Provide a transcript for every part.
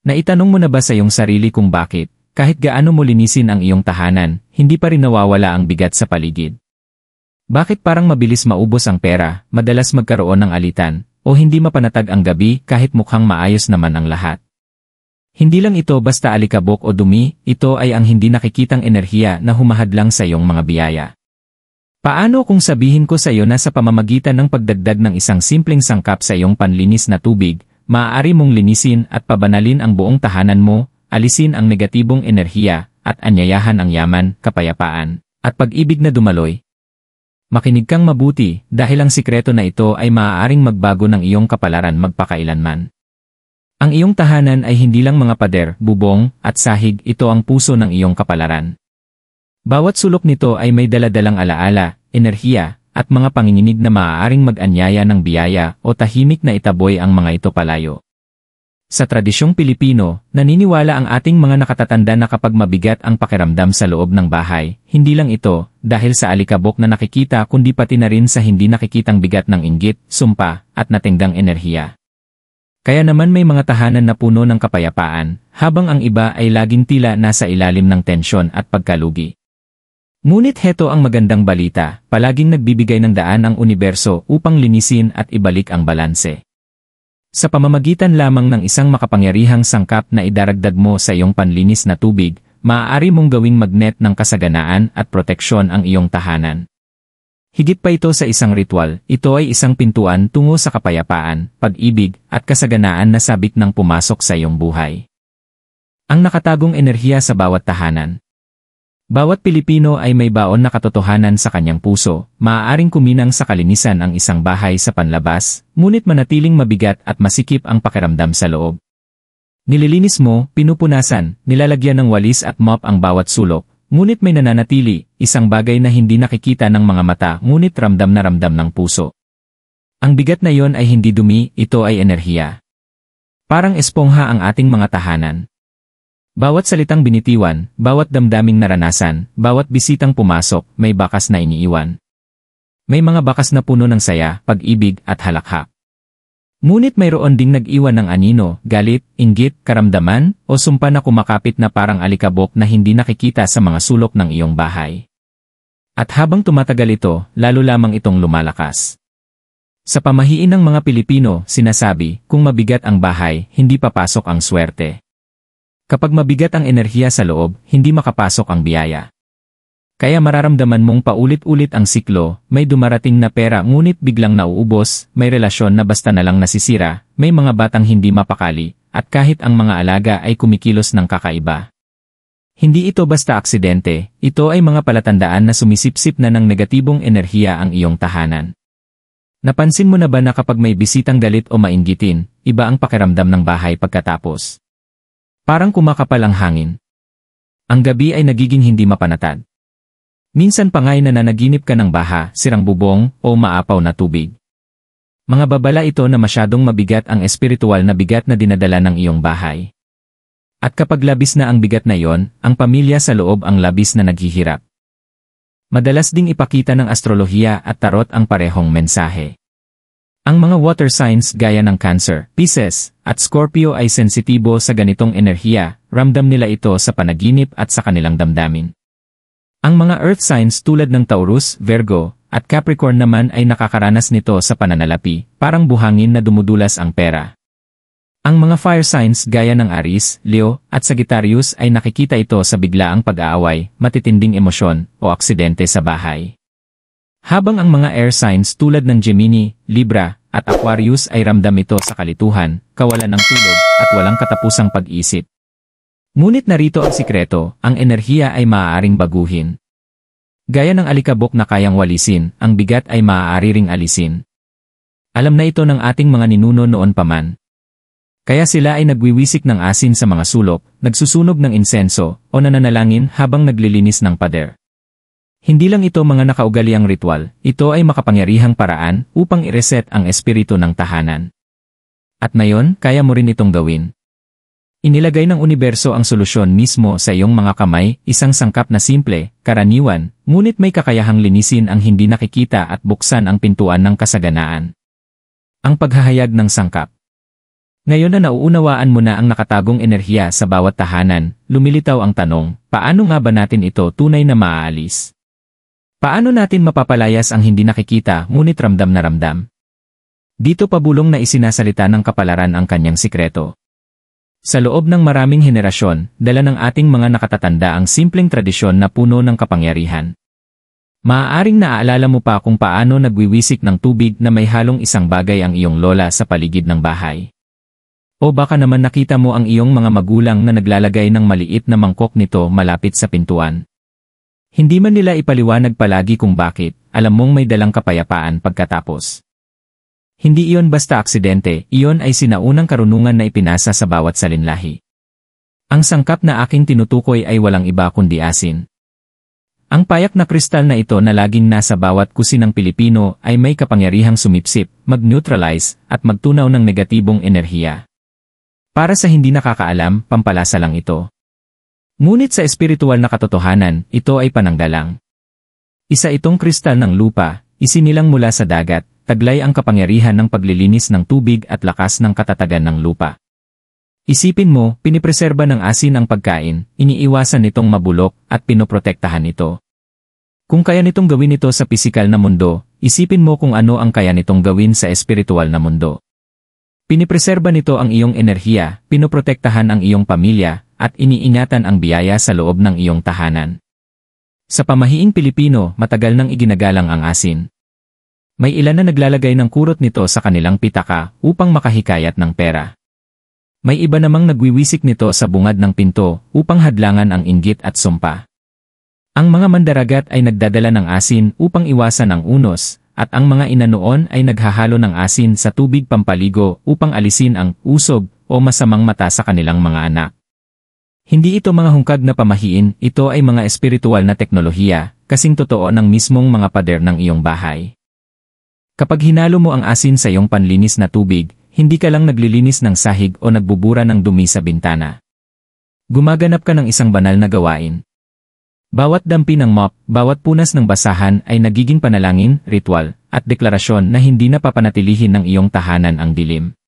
Naitanong mo na ba sa iyong sarili kung bakit, kahit gaano mo linisin ang iyong tahanan, hindi pa rin nawawala ang bigat sa paligid? Bakit parang mabilis maubos ang pera, madalas magkaroon ng alitan, o hindi mapanatag ang gabi kahit mukhang maayos naman ang lahat? Hindi lang ito basta alikabok o dumi, ito ay ang hindi nakikitang enerhiya na humahadlang sa iyong mga biyaya. Paano kung sabihin ko sa iyo na sa pamamagitan ng pagdagdag ng isang simpleng sangkap sa iyong panlinis na tubig, maaari mong linisin at pabanalin ang buong tahanan mo, alisin ang negatibong enerhiya, at anyayahan ang yaman, kapayapaan, at pag-ibig na dumaloy? Makinig kang mabuti, dahil ang sikreto na ito ay maaaring magbago ng iyong kapalaran magpakailanman. Ang iyong tahanan ay hindi lang mga pader, bubong, at sahig, ito ang puso ng iyong kapalaran. Bawat sulok nito ay may daladalang alaala, enerhiya, at mga panginginig na maaaring mag-anyaya ng biyaya o tahimik na itaboy ang mga ito palayo. Sa tradisyong Pilipino, naniniwala ang ating mga nakatatanda na kapag mabigat ang pakiramdam sa loob ng bahay, hindi lang ito dahil sa alikabok na nakikita kundi pati na rin sa hindi nakikitang bigat ng inggit, sumpa, at natingdang enerhiya. Kaya naman may mga tahanan na puno ng kapayapaan, habang ang iba ay laging tila nasa ilalim ng tensyon at pagkalugi. Ngunit heto ang magandang balita, palaging nagbibigay ng daan ang universo upang linisin at ibalik ang balanse. Sa pamamagitan lamang ng isang makapangyarihang sangkap na idaragdag mo sa iyong panlinis na tubig, maaari mong gawing magnet ng kasaganaan at proteksyon ang iyong tahanan. Higit pa ito sa isang ritual, ito ay isang pintuan tungo sa kapayapaan, pag-ibig, at kasaganaan na sabik ng pumasok sa iyong buhay. Ang nakatagong enerhiya sa bawat tahanan. Bawat Pilipino ay may baon na katotohanan sa kanyang puso, maaaring kuminang sa kalinisan ang isang bahay sa panlabas, ngunit manatiling mabigat at masikip ang pakiramdam sa loob. Nililinis mo, pinupunasan, nilalagyan ng walis at mop ang bawat sulok, ngunit may nananatili, isang bagay na hindi nakikita ng mga mata ngunit ramdam na ramdam ng puso. Ang bigat na yon ay hindi dumi, ito ay enerhiya. Parang espongha ang ating mga tahanan. Bawat salitang binitiwan, bawat damdaming naranasan, bawat bisitang pumasok, may bakas na iniiwan. May mga bakas na puno ng saya, pag-ibig, at halakhak. Ngunit mayroon ding nag-iwan ng anino, galit, inggit, karamdaman, o sumpa na kumakapit na parang alikabok na hindi nakikita sa mga sulok ng iyong bahay. At habang tumatagal ito, lalo lamang itong lumalakas. Sa pamahiin ng mga Pilipino, sinasabi, kung mabigat ang bahay, hindi papasok ang swerte. Kapag mabigat ang enerhiya sa loob, hindi makapasok ang biyaya. Kaya mararamdaman mong paulit-ulit ang siklo, may dumarating na pera ngunit biglang nauubos, may relasyon na basta na lang nasisira, may mga batang hindi mapakali, at kahit ang mga alaga ay kumikilos ng kakaiba. Hindi ito basta aksidente, ito ay mga palatandaan na sumisipsip na ng negatibong enerhiya ang iyong tahanan. Napansin mo na ba na kapag may bisitang galit o mainggitin, iba ang pakiramdam ng bahay pagkatapos? Parang kumakapal ang hangin. Ang gabi ay nagiging hindi mapanatag. Minsan pa nga'y nananaginip ka ng baha, sirang bubong, o maapaw na tubig. Mga babala ito na masyadong mabigat ang espiritual na bigat na dinadala ng iyong bahay. At kapag labis na ang bigat na iyon, ang pamilya sa loob ang labis na naghihirap. Madalas ding ipakita ng astrolohiya at tarot ang parehong mensahe. Ang mga water signs gaya ng Cancer, Pisces, at Scorpio ay sensitibo sa ganitong enerhiya, ramdam nila ito sa panaginip at sa kanilang damdamin. Ang mga earth signs tulad ng Taurus, Virgo, at Capricorn naman ay nakakaranas nito sa pananalapi, parang buhangin na dumudulas ang pera. Ang mga fire signs gaya ng Aries, Leo, at Sagittarius ay nakikita ito sa biglaang pag-aaway, matitinding emosyon, o aksidente sa bahay. Habang ang mga air signs tulad ng Gemini, Libra, at Aquarius ay ramdam ito sa kalituhan, kawalan ng tulog, at walang katapusang pag-isip. Ngunit narito ang sikreto, ang enerhiya ay maaaring baguhin. Gaya ng alikabok na kayang walisin, ang bigat ay maaari ring alisin. Alam na ito ng ating mga ninuno noon pa man. Kaya sila ay nagwiwisik ng asin sa mga sulok, nagsusunog ng insenso, o nananalangin habang naglilinis ng pader. Hindi lang ito mga nakaugaliang ritual, ito ay makapangyarihang paraan upang i-reset ang espiritu ng tahanan. At ngayon, kaya mo rin itong gawin. Inilagay ng universo ang solusyon mismo sa iyong mga kamay, isang sangkap na simple, karaniwan, ngunit may kakayahang linisin ang hindi nakikita at buksan ang pintuan ng kasaganaan. Ang paghahayag ng sangkap. Ngayon na nauunawaan mo na ang nakatagong enerhiya sa bawat tahanan, lumilitaw ang tanong, paano nga ba natin ito tunay na maaalis? Paano natin mapapalayas ang hindi nakikita ngunit ramdam na ramdam? Dito pabulong na isinasalita ng kapalaran ang kanyang sikreto. Sa loob ng maraming henerasyon, dala ng ating mga nakatatanda ang simpleng tradisyon na puno ng kapangyarihan. Maaaring naaalala mo pa kung paano nagwiwisik ng tubig na may halong isang bagay ang iyong lola sa paligid ng bahay. O baka naman nakita mo ang iyong mga magulang na naglalagay ng maliit na mangkok nito malapit sa pintuan. Hindi man nila ipaliwanag palagi kung bakit, alam mong may dalang kapayapaan pagkatapos. Hindi iyon basta aksidente, iyon ay sinaunang karunungan na ipinasa sa bawat salinlahi. Ang sangkap na aking tinutukoy ay walang iba kundi asin. Ang payak na kristal na ito na laging nasa bawat kusinang Pilipino ay may kapangyarihang sumipsip, mag-neutralize, at magtunaw ng negatibong enerhiya. Para sa hindi nakakaalam, pampalasa lang ito. Ngunit sa espiritual na katotohanan, ito ay pananggalang. Isa itong kristal ng lupa, isinilang mula sa dagat, taglay ang kapangyarihan ng paglilinis ng tubig at lakas ng katatagan ng lupa. Isipin mo, pinipreserba ng asin ang pagkain, iniiwasan nitong mabulok, at pinoprotektahan ito. Kung kaya nitong gawin ito sa pisikal na mundo, isipin mo kung ano ang kaya nitong gawin sa espiritual na mundo. Pinipreserba nito ang iyong enerhiya, pinoprotektahan ang iyong pamilya, at iniingatan ang biyaya sa loob ng iyong tahanan. Sa pamahiing Pilipino, matagal nang iginagalang ang asin. May ilan na naglalagay ng kurot nito sa kanilang pitaka upang makahikayat ng pera. May iba namang nagwiwisik nito sa bungad ng pinto upang hadlangan ang inggit at sumpa. Ang mga mandaragat ay nagdadala ng asin upang iwasan ang unos, at ang mga ina noon ay naghahalo ng asin sa tubig pampaligo upang alisin ang usog o masamang mata sa kanilang mga anak. Hindi ito mga hungkag na pamahiin, ito ay mga espiritual na teknolohiya, kasing totoo ng mismong mga pader ng iyong bahay. Kapag hinalo mo ang asin sa iyong panlinis na tubig, hindi ka lang naglilinis ng sahig o nagbubura ng dumi sa bintana. Gumaganap ka ng isang banal na gawain. Bawat dampi ng mop, bawat punas ng basahan ay nagiging panalangin, ritual, at deklarasyon na hindi na papanatilihin ng iyong tahanan ang dilim.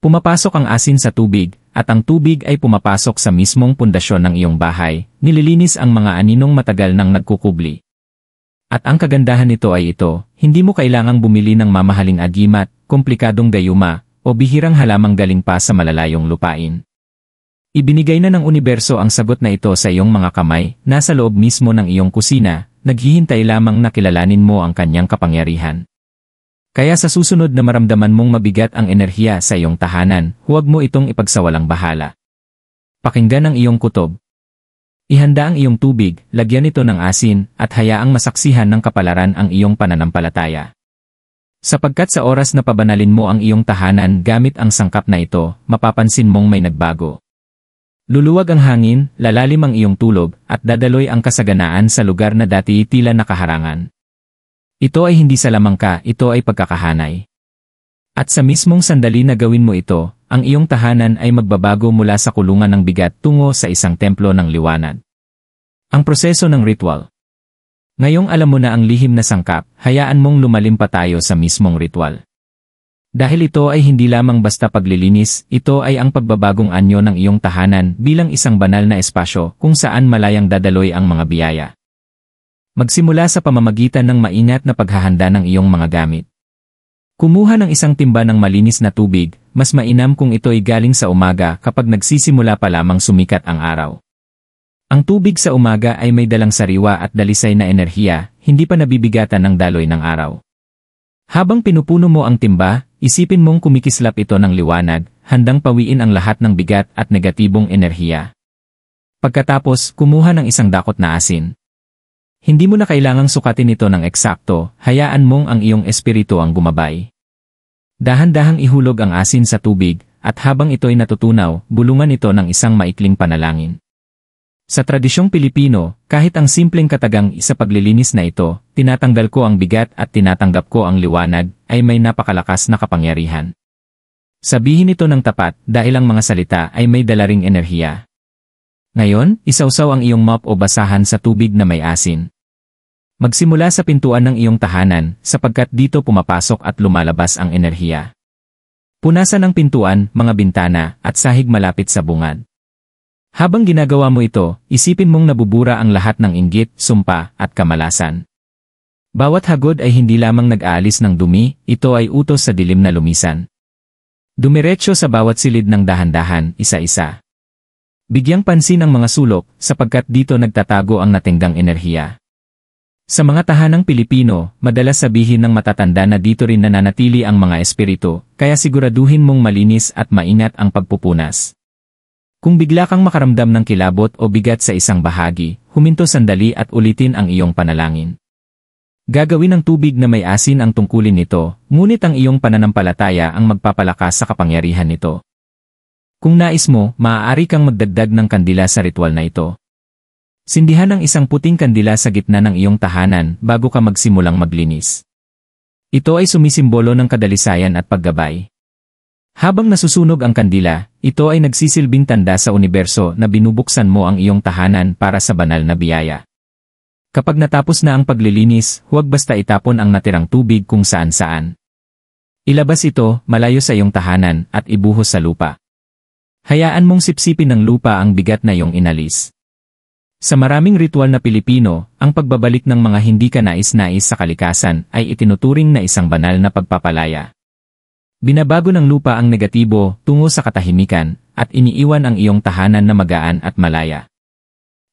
Pumapasok ang asin sa tubig, at ang tubig ay pumapasok sa mismong pundasyon ng iyong bahay, nililinis ang mga aninong matagal nang nagkukubli. At ang kagandahan nito ay ito, hindi mo kailangang bumili ng mamahaling agimat, komplikadong gayuma, o bihirang halamang galing pa sa malalayong lupain. Ibinigay na ng universo ang sagot na ito sa iyong mga kamay, nasa loob mismo ng iyong kusina, naghihintay lamang na kilalanin mo ang kanyang kapangyarihan. Kaya sa susunod na maramdaman mong mabigat ang enerhiya sa iyong tahanan, huwag mo itong ipagsawalang bahala. Pakinggan ang iyong kutob. Ihanda ang iyong tubig, lagyan ito ng asin, at hayaang masaksihan ng kapalaran ang iyong pananampalataya. Sapagkat sa oras na pabanalin mo ang iyong tahanan gamit ang sangkap na ito, mapapansin mong may nagbago. Luluwag ang hangin, lalalim ang iyong tulog, at dadaloy ang kasaganaan sa lugar na dati tila nakaharangan. Ito ay hindi salamangka, ito ay pagkakahanay. At sa mismong sandali na gawin mo ito, ang iyong tahanan ay magbabago mula sa kulungan ng bigat tungo sa isang templo ng liwanag. Ang proseso ng ritual. Ngayong alam mo na ang lihim na sangkap, hayaan mong lumalim pa tayo sa mismong ritual. Dahil ito ay hindi lamang basta paglilinis, ito ay ang pagbabagong anyo ng iyong tahanan bilang isang banal na espasyo kung saan malayang dadaloy ang mga biyaya. Magsimula sa pamamagitan ng maingat na paghahanda ng iyong mga gamit. Kumuha ng isang timba ng malinis na tubig, mas mainam kung ito ay galing sa umaga kapag nagsisimula pa lamang sumikat ang araw. Ang tubig sa umaga ay may dalang sariwa at dalisay na enerhiya, hindi pa nabibigatan ng daloy ng araw. Habang pinupuno mo ang timba, isipin mong kumikislap ito ng liwanag, handang pawiin ang lahat ng bigat at negatibong enerhiya. Pagkatapos, kumuha ng isang dakot na asin. Hindi mo na kailangang sukatin ito ng eksakto, hayaan mong ang iyong espiritu ang gumabay. Dahan-dahang ihulog ang asin sa tubig, at habang ito'y natutunaw, bulungan ito ng isang maikling panalangin. Sa tradisyong Pilipino, kahit ang simpleng katagang isa paglilinis na ito, tinatanggal ko ang bigat at tinatanggap ko ang liwanag, ay may napakalakas na kapangyarihan. Sabihin ito ng tapat dahil ang mga salita ay may dalaring enerhiya. Ngayon, isawsaw ang iyong mop o basahan sa tubig na may asin. Magsimula sa pintuan ng iyong tahanan, sapagkat dito pumapasok at lumalabas ang enerhiya. Punasan ang pintuan, mga bintana, at sahig malapit sa bungad. Habang ginagawa mo ito, isipin mong nabubura ang lahat ng inggit, sumpa, at kamalasan. Bawat hagod ay hindi lamang nag-aalis ng dumi, ito ay utos sa dilim na lumisan. Dumiretso sa bawat silid ng dahan-dahan, isa-isa. Bigyang pansin ang mga sulok, sapagkat dito nagtatago ang natenggang enerhiya. Sa mga tahanang Pilipino, madalas sabihin ng matatanda na dito rin nananatili ang mga espiritu, kaya siguraduhin mong malinis at maingat ang pagpupunas. Kung bigla kang makaramdam ng kilabot o bigat sa isang bahagi, huminto sandali at ulitin ang iyong panalangin. Gagawin ng tubig na may asin ang tungkulin nito, ngunit ang iyong pananampalataya ang magpapalakas sa kapangyarihan nito. Kung nais mo, maaari kang magdagdag ng kandila sa ritual na ito. Sindihan ang isang puting kandila sa gitna ng iyong tahanan bago ka magsimulang maglinis. Ito ay sumisimbolo ng kadalisayan at paggabay. Habang nasusunog ang kandila, ito ay nagsisilbing tanda sa universo na binubuksan mo ang iyong tahanan para sa banal na biyaya. Kapag natapos na ang paglilinis, huwag basta itapon ang natirang tubig kung saan-saan. Ilabas ito, malayo sa iyong tahanan, at ibuhos sa lupa. Hayaan mong sipsipin ng lupa ang bigat na iyong inalis. Sa maraming ritual na Pilipino, ang pagbabalik ng mga hindi ka nais-nais sa kalikasan ay itinuturing na isang banal na pagpapalaya. Binabago ng lupa ang negatibo tungo sa katahimikan, at iniiwan ang iyong tahanan na magaan at malaya.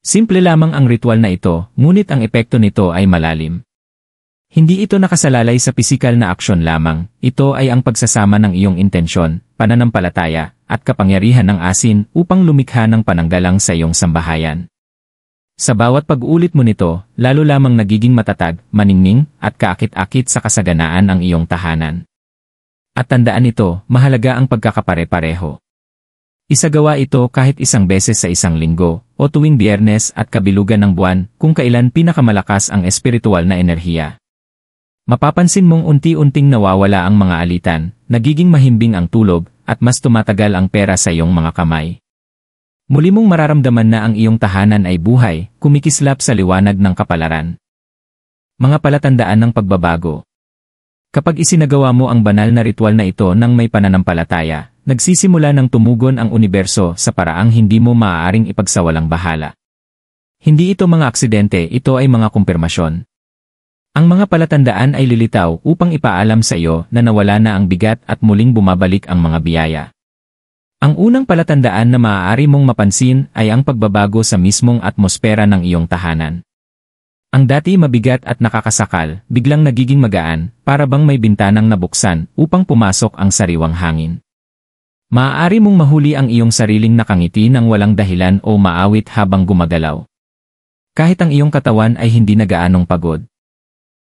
Simple lamang ang ritual na ito, ngunit ang epekto nito ay malalim. Hindi ito nakasalalay sa pisikal na aksyon lamang, ito ay ang pagsasama ng iyong intensyon, pananampalataya, at kapangyarihan ng asin upang lumikha ng pananggalang sa iyong sambahayan. Sa bawat pag-ulit mo nito, lalo lamang nagiging matatag, maningning, at kaakit-akit sa kasaganaan ang iyong tahanan. At tandaan ito, mahalaga ang pagkakapare-pareho. Isagawa ito kahit isang beses sa isang linggo, o tuwing Biyernes at kabilugan ng buwan, kung kailan pinakamalakas ang espiritual na enerhiya. Mapapansin mong unti-unting nawawala ang mga alitan, nagiging mahimbing ang tulog, at mas tumatagal ang pera sa iyong mga kamay. Muli mong mararamdaman na ang iyong tahanan ay buhay, kumikislap sa liwanag ng kapalaran. Mga palatandaan ng pagbabago. Kapag isinagawa mo ang banal na ritual na ito ng may pananampalataya, nagsisimula ng tumugon ang universo sa paraang hindi mo maaaring ipagsawalang bahala. Hindi ito mga aksidente, ito ay mga kumpirmasyon. Ang mga palatandaan ay lilitaw upang ipaalam sa iyo na nawala na ang bigat at muling bumabalik ang mga biyaya. Ang unang palatandaan na maaari mong mapansin ay ang pagbabago sa mismong atmosfera ng iyong tahanan. Ang dati mabigat at nakakasakal, biglang nagiging magaan, para bang may bintanang nabuksan upang pumasok ang sariwang hangin. Maaari mong mahuli ang iyong sariling nakangiti ng walang dahilan o maawit habang gumagalaw. Kahit ang iyong katawan ay hindi na gaanong pagod.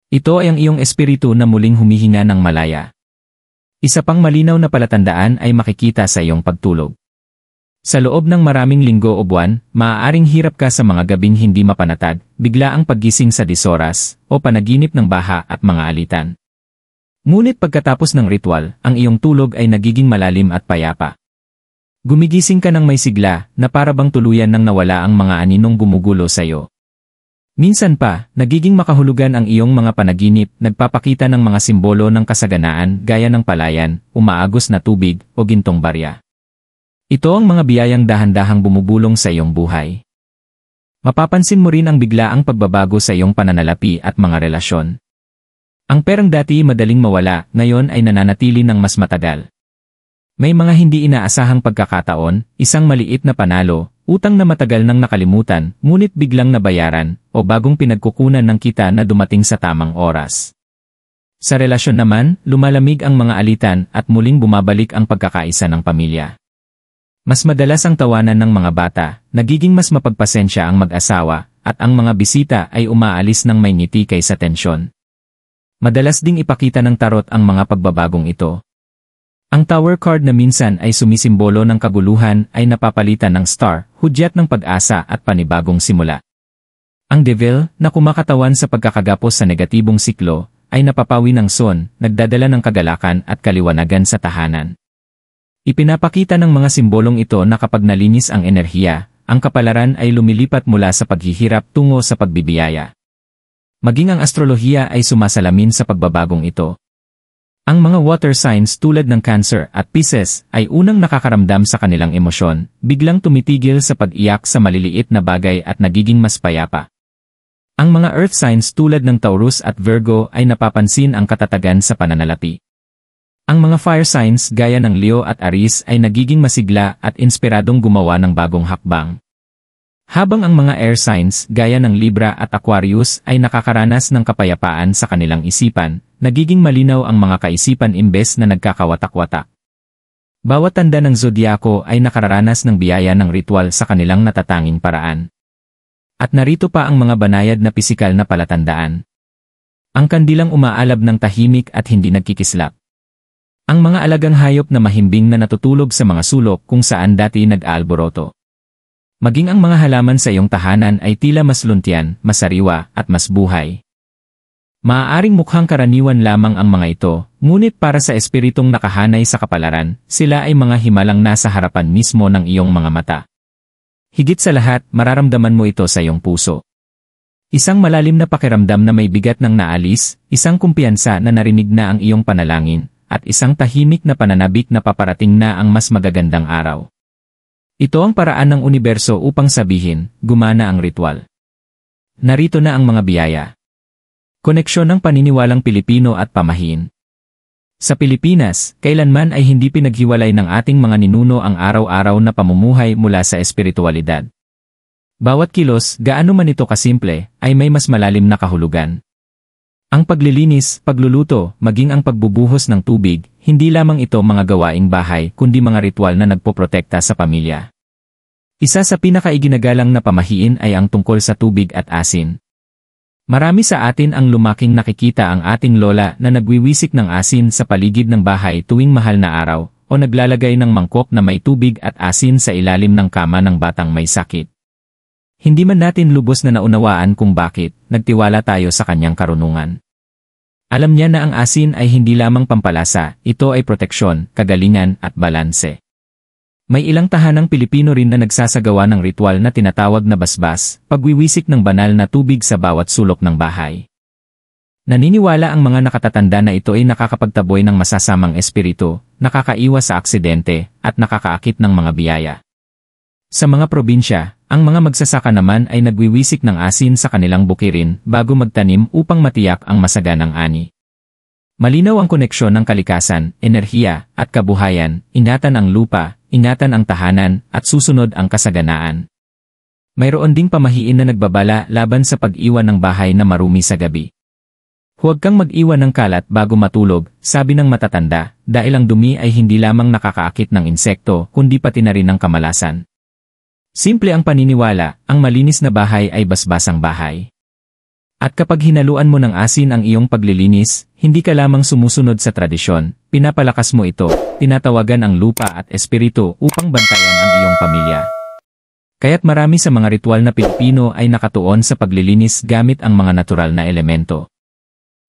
Ito ay ang iyong espiritu na muling humihinga ng malaya. Isa pang malinaw na palatandaan ay makikita sa iyong pagtulog. Sa loob ng maraming linggo o buwan, maaaring hirap ka sa mga gabing hindi mapanatag, bigla ang paggising sa disoras, o panaginip ng baha at mga alitan. Ngunit pagkatapos ng ritual, ang iyong tulog ay nagiging malalim at payapa. Gumigising ka ng may sigla, na para bang tuluyan nang nawala ang mga aninong gumugulo sa iyo. Minsan pa, nagiging makahulugan ang iyong mga panaginip, nagpapakita ng mga simbolo ng kasaganaan gaya ng palayan, umaagos na tubig, o gintong barya. Ito ang mga biyayang dahan-dahang bumubulong sa iyong buhay. Mapapansin mo rin ang biglaang pagbabago sa iyong pananalapi at mga relasyon. Ang perang dati madaling mawala, ngayon ay nananatili ng mas matagal. May mga hindi inaasahang pagkakataon, isang maliit na panalo, utang na matagal nang nakalimutan, ngunit biglang nabayaran, o bagong pinagkukunan ng kita na dumating sa tamang oras. Sa relasyon naman, lumalamig ang mga alitan at muling bumabalik ang pagkakaisa ng pamilya. Mas madalas ang tawanan ng mga bata, nagiging mas mapagpasensya ang mag-asawa, at ang mga bisita ay umaalis ng may ngiti kaysa tensyon. Madalas ding ipakita ng tarot ang mga pagbabagong ito. Ang Tower card na minsan ay sumisimbolo ng kaguluhan ay napapalitan ng Star, hudyat ng pag-asa at panibagong simula. Ang Devil, na kumakatawan sa pagkakagapos sa negatibong siklo, ay napapawi ng Sun, nagdadala ng kagalakan at kaliwanagan sa tahanan. Ipinapakita ng mga simbolong ito na kapag nalinis ang enerhiya, ang kapalaran ay lumilipat mula sa paghihirap tungo sa pagbibiyaya. Maging ang astrolohiya ay sumasalamin sa pagbabagong ito. Ang mga water signs tulad ng Cancer at Pisces ay unang nakakaramdam sa kanilang emosyon, biglang tumitigil sa pag-iyak sa maliliit na bagay at nagiging mas payapa. Ang mga earth signs tulad ng Taurus at Virgo ay napapansin ang katatagan sa pananalapi. Ang mga fire signs gaya ng Leo at Aries ay nagiging masigla at inspiradong gumawa ng bagong hakbang. Habang ang mga air signs gaya ng Libra at Aquarius ay nakakaranas ng kapayapaan sa kanilang isipan, nagiging malinaw ang mga kaisipan imbes na nagkakawatak-watak. Bawat tanda ng zodyako ay nakararanas ng biyaya ng ritual sa kanilang natatanging paraan. At narito pa ang mga banayad na pisikal na palatandaan. Ang kandilang umaalab ng tahimik at hindi nagkikislap. Ang mga alagang hayop na mahimbing na natutulog sa mga sulok kung saan dati nag-aalboroto. Maging ang mga halaman sa iyong tahanan ay tila mas luntian, mas sariwa, at mas buhay. Maaaring mukhang karaniwan lamang ang mga ito, ngunit para sa espiritong nakahanay sa kapalaran, sila ay mga himalang nasa harapan mismo ng iyong mga mata. Higit sa lahat, mararamdaman mo ito sa iyong puso. Isang malalim na pakiramdam na may bigat ng naalis, isang kumpiyansa na narinig na ang iyong panalangin, at isang tahimik na pananabik na paparating na ang mas magagandang araw. Ito ang paraan ng universo upang sabihin, gumana ang ritual. Narito na ang mga biyaya. Koneksyon ng paniniwalang Pilipino at pamahiin. Sa Pilipinas, kailanman ay hindi pinaghiwalay ng ating mga ninuno ang araw-araw na pamumuhay mula sa espiritualidad. Bawat kilos, gaano man ito kasimple, ay may mas malalim na kahulugan. Ang paglilinis, pagluluto, maging ang pagbubuhos ng tubig, hindi lamang ito mga gawaing bahay kundi mga ritual na nagpoprotekta sa pamilya. Isa sa pinakaiginagalang na pamahiin ay ang tungkol sa tubig at asin. Marami sa atin ang lumaking nakikita ang ating lola na nagwiwisik ng asin sa paligid ng bahay tuwing mahal na araw o naglalagay ng mangkok na may tubig at asin sa ilalim ng kama ng batang may sakit. Hindi man natin lubos na naunawaan kung bakit, nagtiwala tayo sa kanyang karunungan. Alam niya na ang asin ay hindi lamang pampalasa, ito ay proteksyon, kagalingan at balanse. May ilang tahanang Pilipino rin na nagsasagawa ng ritual na tinatawag na basbas, pagwiwisik ng banal na tubig sa bawat sulok ng bahay. Naniniwala ang mga nakatatanda na ito ay nakakapagtaboy ng masasamang espiritu, nakakaiwas sa aksidente, at nakakaakit ng mga biyaya. Sa mga probinsya, ang mga magsasaka naman ay nagwiwisik ng asin sa kanilang bukirin bago magtanim upang matiyak ang masaganang ani. Malinaw ang koneksyon ng kalikasan, enerhiya, at kabuhayan, ingatan ang lupa, ingatan ang tahanan, at susunod ang kasaganaan. Mayroon ding pamahiin na nagbabala laban sa pag-iwan ng bahay na marumi sa gabi. Huwag kang mag-iwan ng kalat bago matulog, sabi ng matatanda, dahil ang dumi ay hindi lamang nakakaakit ng insekto kundi pati na rin ng kamalasan. Simple ang paniniwala, ang malinis na bahay ay basbasang bahay. At kapag hinaluan mo ng asin ang iyong paglilinis, hindi ka lamang sumusunod sa tradisyon, pinapalakas mo ito, tinatawagan ang lupa at espiritu upang bantayan ang iyong pamilya. Kaya't marami sa mga ritual na Pilipino ay nakatuon sa paglilinis gamit ang mga natural na elemento.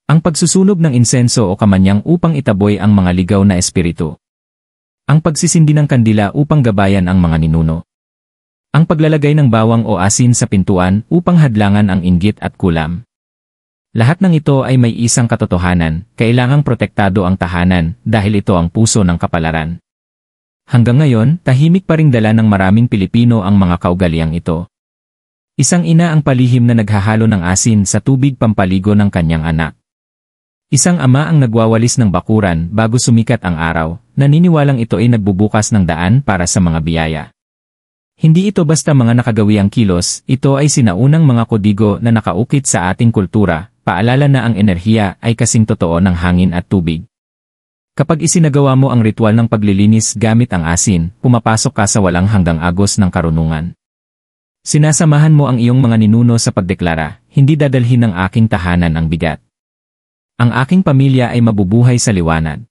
Ang pagsusunog ng insenso o kamanyang upang itaboy ang mga ligaw na espiritu. Ang pagsisindi ng kandila upang gabayan ang mga ninuno. Ang paglalagay ng bawang o asin sa pintuan upang hadlangan ang inggit at kulam. Lahat ng ito ay may isang katotohanan, kailangang protektado ang tahanan dahil ito ang puso ng kapalaran. Hanggang ngayon, tahimik pa ring dala ng maraming Pilipino ang mga kaugaliang ito. Isang ina ang palihim na naghahalo ng asin sa tubig pampaligo ng kanyang anak. Isang ama ang nagwawalis ng bakuran bago sumikat ang araw, naniniwalang ito ay nagbubukas ng daan para sa mga biyaya. Hindi ito basta mga nakagawiang kilos, ito ay sinaunang mga kodigo na nakaukit sa ating kultura, paalala na ang enerhiya ay kasing totoo ng hangin at tubig. Kapag isinagawa mo ang ritual ng paglilinis gamit ang asin, pumapasok ka sa walang hanggang agos ng karunungan. Sinasamahan mo ang iyong mga ninuno sa pagdeklara, hindi dadalhin ng aking tahanan ang bigat. Ang aking pamilya ay mabubuhay sa liwanag.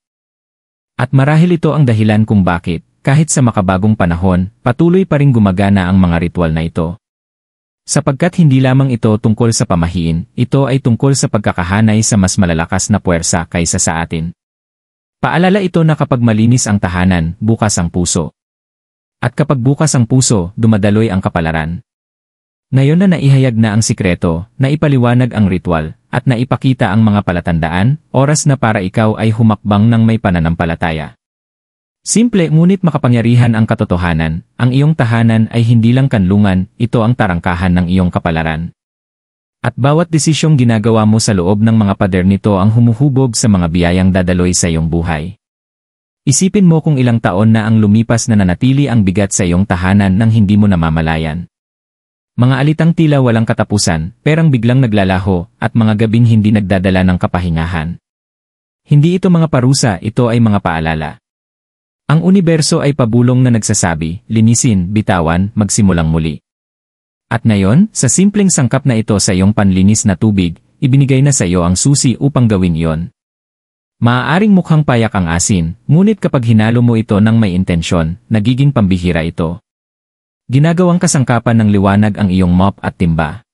At marahil ito ang dahilan kung bakit, kahit sa makabagong panahon, patuloy pa ring gumagana ang mga ritual na ito. Sapagkat hindi lamang ito tungkol sa pamahiin, ito ay tungkol sa pagkakahanay sa mas malalakas na puwersa kaysa sa atin. Paalala ito na kapag malinis ang tahanan, bukas ang puso. At kapag bukas ang puso, dumadaloy ang kapalaran. Ngayon na naihayag na ang sikreto, na ipaliwanag ang ritual, at naipakita ang mga palatandaan, oras na para ikaw ay humakbang ng may pananampalataya. Simple ngunit makapangyarihan ang katotohanan, ang iyong tahanan ay hindi lang kanlungan, ito ang tarangkahan ng iyong kapalaran. At bawat desisyong ginagawa mo sa loob ng mga pader nito ang humuhubog sa mga biyayang dadaloy sa iyong buhay. Isipin mo kung ilang taon na ang lumipas na nanatili ang bigat sa iyong tahanan nang hindi mo namamalayan. Mga alitang tila walang katapusan, perang biglang naglalaho, at mga gabing hindi nagdadala ng kapahingahan. Hindi ito mga parusa, ito ay mga paalala. Ang universo ay pabulong na nagsasabi, linisin, bitawan, magsimulang muli. At ngayon, sa simpleng sangkap na ito sa iyong panlinis na tubig, ibinigay na sa iyo ang susi upang gawin iyon. Maaaring mukhang payak ang asin, ngunit kapag hinalo mo ito ng may intensyon, nagiging pambihira ito. Ginagawang kasangkapan ng liwanag ang iyong mop at timba.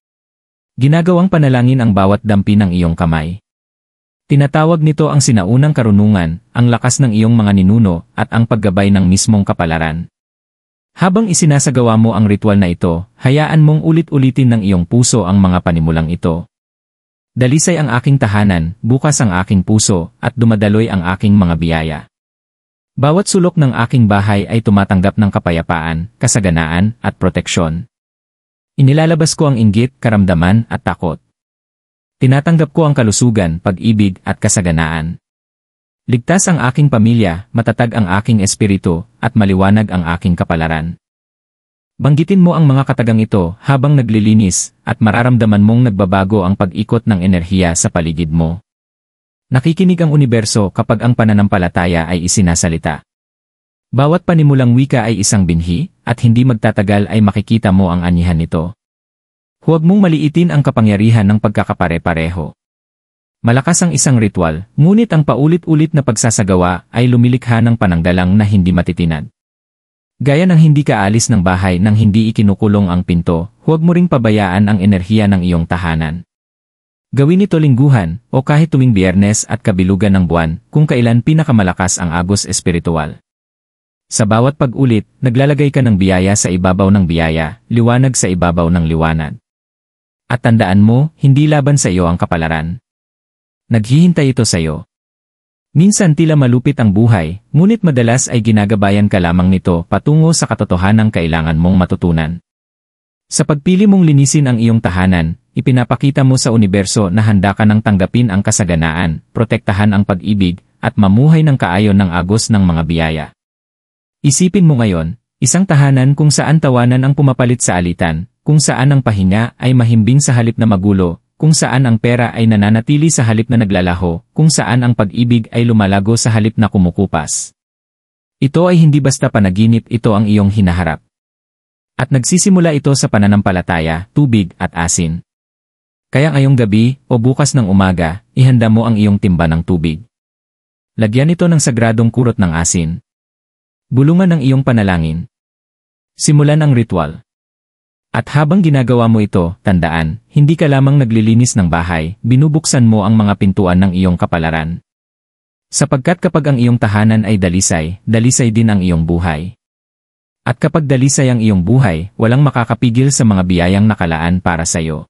Ginagawang panalangin ang bawat dampi ng iyong kamay. Tinatawag nito ang sinaunang karunungan, ang lakas ng iyong mga ninuno, at ang paggabay ng mismong kapalaran. Habang isinasagawa mo ang ritual na ito, hayaan mong ulit-ulitin ng iyong puso ang mga panimulang ito. Dalisay ang aking tahanan, bukas ang aking puso, at dumadaloy ang aking mga biyaya. Bawat sulok ng aking bahay ay tumatanggap ng kapayapaan, kasaganaan, at proteksyon. Inilalabas ko ang inggit, karamdaman, at takot. Tinatanggap ko ang kalusugan, pag-ibig, at kasaganaan. Ligtas ang aking pamilya, matatag ang aking espiritu, at maliwanag ang aking kapalaran. Banggitin mo ang mga katagang ito habang naglilinis, at mararamdaman mong nagbabago ang pag-ikot ng enerhiya sa paligid mo. Nakikinig ang universo kapag ang pananampalataya ay isinasalita. Bawat panimulang wika ay isang binhi, at hindi magtatagal ay makikita mo ang anihan nito. Huwag mong maliitin ang kapangyarihan ng pagkakapare-pareho. Malakas ang isang ritual, ngunit ang paulit-ulit na pagsasagawa ay lumilikha ng pananggalang na hindi matitinag. Gaya ng hindi ka alis ng bahay nang hindi ikinukulong ang pinto, huwag mo ring pabayaan ang enerhiya ng iyong tahanan. Gawin ito lingguhan, o kahit tuwing Biyernes at kabilugan ng buwan, kung kailan pinakamalakas ang agos espiritual. Sa bawat pag-ulit, naglalagay ka ng biyaya sa ibabaw ng biyaya, liwanag sa ibabaw ng liwanag. At tandaan mo, hindi laban sa iyo ang kapalaran. Naghihintay ito sa iyo. Minsan tila malupit ang buhay, ngunit madalas ay ginagabayan ka lamang nito patungo sa katotohanang kailangan mong matutunan. Sa pagpili mong linisin ang iyong tahanan, ipinapakita mo sa universo na handa ka nang tanggapin ang kasaganaan, protektahan ang pag-ibig, at mamuhay ng kaayon ng agos ng mga biyaya. Isipin mo ngayon, isang tahanan kung saan tawanan ang pumapalit sa alitan, kung saan ang pahinga ay mahimbing sa halip na magulo, kung saan ang pera ay nananatili sa halip na naglalaho, kung saan ang pag-ibig ay lumalago sa halip na kumukupas. Ito ay hindi basta panaginip, ito ang iyong hinaharap. At nagsisimula ito sa pananampalataya, tubig, at asin. Kaya ngayong gabi, o bukas ng umaga, ihanda mo ang iyong timba ng tubig. Lagyan ito ng sagradong kurot ng asin. Bulungan ang iyong panalangin. Simulan ang ritual. At habang ginagawa mo ito, tandaan, hindi ka lamang naglilinis ng bahay, binubuksan mo ang mga pintuan ng iyong kapalaran. Sapagkat kapag ang iyong tahanan ay dalisay, dalisay din ang iyong buhay. At kapag dalisay ang iyong buhay, walang makakapigil sa mga biyayang nakalaan para sa iyo.